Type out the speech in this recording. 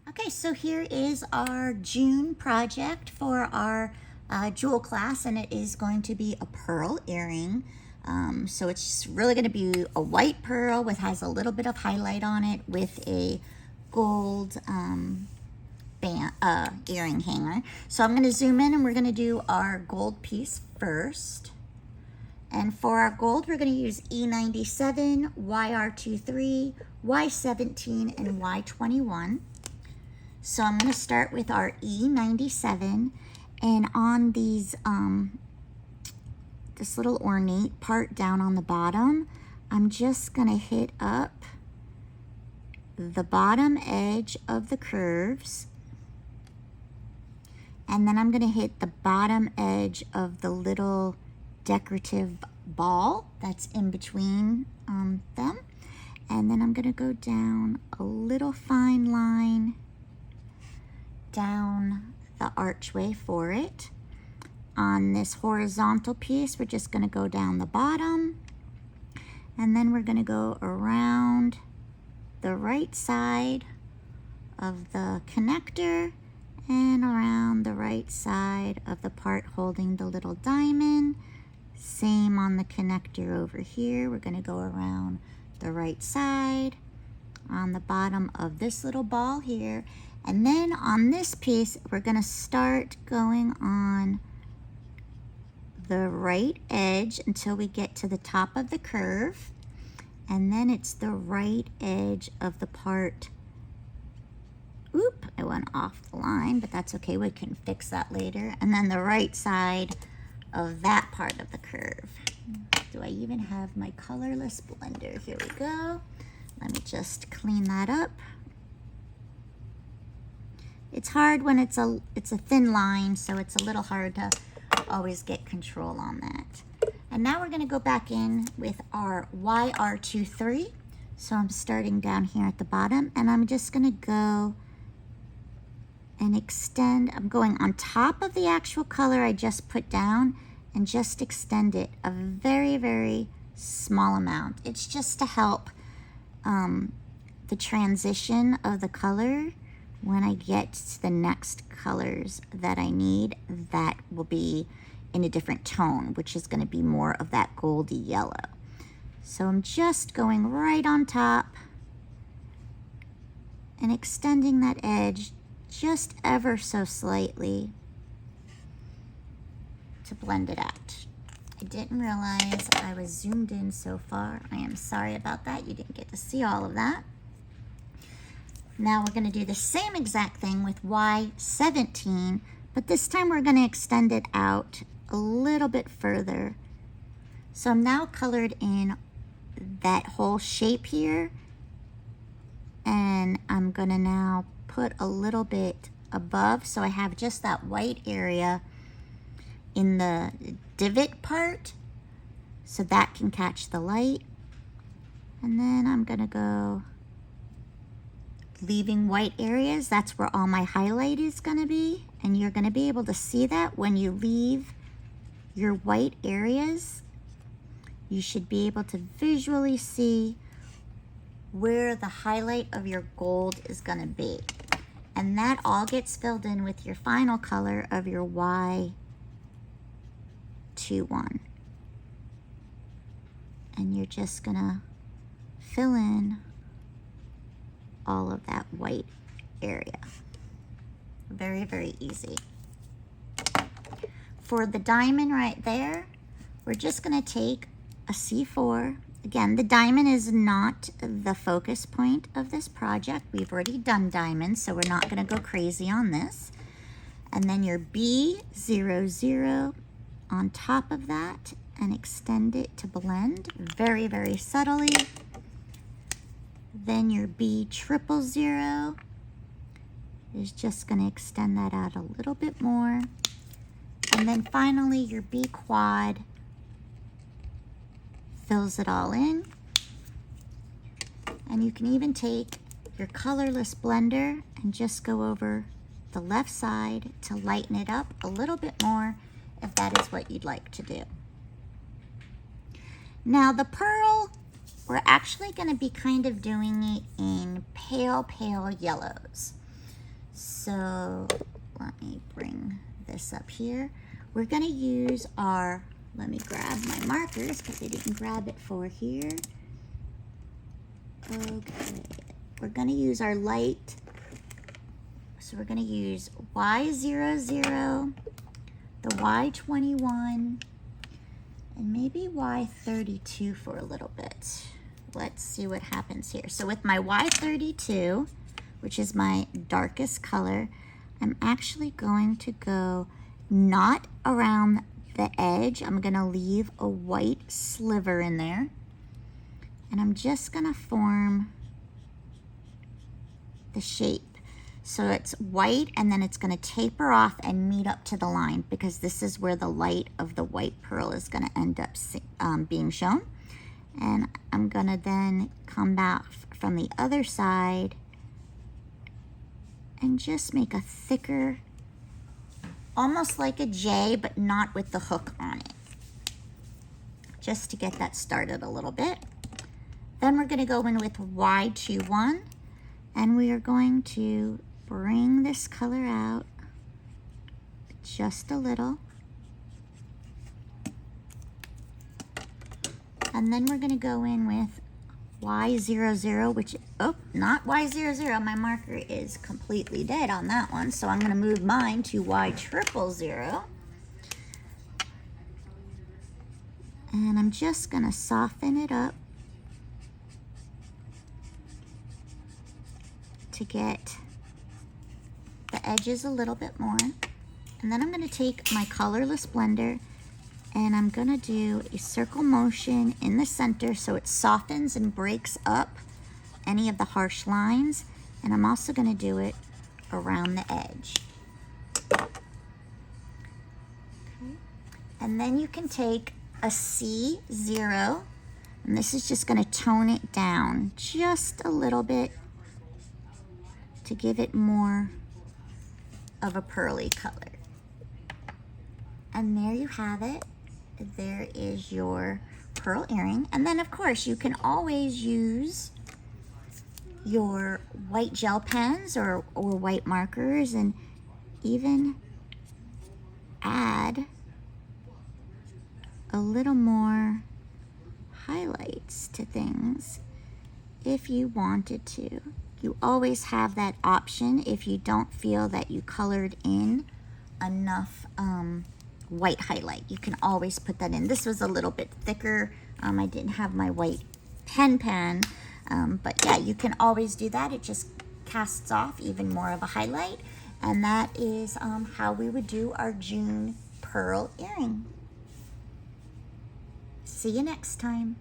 Okay, so here is our June project for our jewel class, and it is going to be a pearl earring. So it's really going to be a white pearl with has a little bit of highlight on it with a gold earring hanger. So I'm going to zoom in and we're going to do our gold piece first. And for our gold, we're going to use E97, YR23, Y17, and Y21. So I'm going to start with our E97, and on these, this little ornate part down on the bottom, I'm just going to hit up the bottom edge of the curves, and then I'm going to hit the bottom edge of the little decorative ball that's in between them, and then I'm going to go down a little fine line down the archway for it. On this horizontal piece, we're just going to go down the bottom, and then we're going to go around the right side of the connector and around the right side of the part holding the little diamond. Same on the connector over here. We're going to go around the right side on the bottom of this little ball here. And then on this piece, we're going to start going on the right edge until we get to the top of the curve. And then it's the right edge of the part. Oop, I went off the line, but that's okay. We can fix that later. And then the right side of that part of the curve. Do I even have my colorless blender? Here we go. Let me just clean that up. It's hard when it's a thin line, so it's a little hard to always get control on that. And now we're going to go back in with our YR23. So I'm starting down here at the bottom, and I'm just going to go and extend. I'm going on top of the actual color I just put down and just extend it a very, very small amount. It's just to help the transition of the color. When I get to the next colors that I need, that will be in a different tone, which is going to be more of that goldy yellow. So I'm just going right on top and extending that edge just ever so slightly to blend it out. I didn't realize I was zoomed in so far. I am sorry about that. You didn't get to see all of that. Now we're going to do the same exact thing with Y17, but this time we're going to extend it out a little bit further. So I'm now colored in that whole shape here, and I'm going to now put a little bit above so I have just that white area in the divot part so that can catch the light. And then I'm going to go leaving white areas. That's where all my highlight is going to be, and you're going to be able to see that when you leave your white areas. You should be able to visually see where the highlight of your gold is going to be, and that all gets filled in with your final color of your Y21, and you're just going to fill in all of that white area. Very, very easy. For the diamond right there, we're just going to take a C4. Again, the diamond is not the focus point of this project. We've already done diamonds, so we're not going to go crazy on this. And then your B00 on top of that and extend it to blend very, very subtly. Then your B000 is just going to extend that out a little bit more. And then finally your B quad fills it all in. And you can even take your colorless blender and just go over the left side to lighten it up a little bit more if that is what you'd like to do. Now the pearl, we're actually going to be kind of doing it in pale, pale yellows. So let me bring this up here. We're gonna use our, let me grab my markers because I didn't grab it for here. Okay, we're gonna use our light. So we're gonna use Y00, the Y21, and maybe Y32 for a little bit. Let's see what happens here. So with my Y32, which is my darkest color, I'm actually going to go not around the edge. I'm gonna leave a white sliver in there. And I'm just gonna form the shape. So it's white and then it's gonna taper off and meet up to the line because this is where the light of the white pearl is gonna end up being shown. And I'm gonna then come back from the other side and just make a thicker, almost like a J, but not with the hook on it. Just to get that started a little bit. Then we're gonna go in with Y21 and we are going to bring this color out just a little. And then we're gonna go in with Y00, which, oh, not Y00, my marker is completely dead on that one, so I'm gonna move mine to Y000. And I'm just gonna soften it up to get the edges a little bit more. And then I'm gonna take my Colorless Blender and I'm gonna do a circle motion in the center so it softens and breaks up any of the harsh lines. And I'm also gonna do it around the edge. Okay. And then you can take a C0, and this is just gonna tone it down just a little bit to give it more of a pearly color. And there you have it. There is your pearl earring. And then of course you can always use your white gel pens or white markers and even add a little more highlights to things if you wanted to. You always have that option if you don't feel that you colored in enough white highlight. You can always put that in. This was a little bit thicker. I didn't have my white pen, but yeah, you can always do that. It just casts off even more of a highlight. And that is how we would do our June pearl earring. See you next time.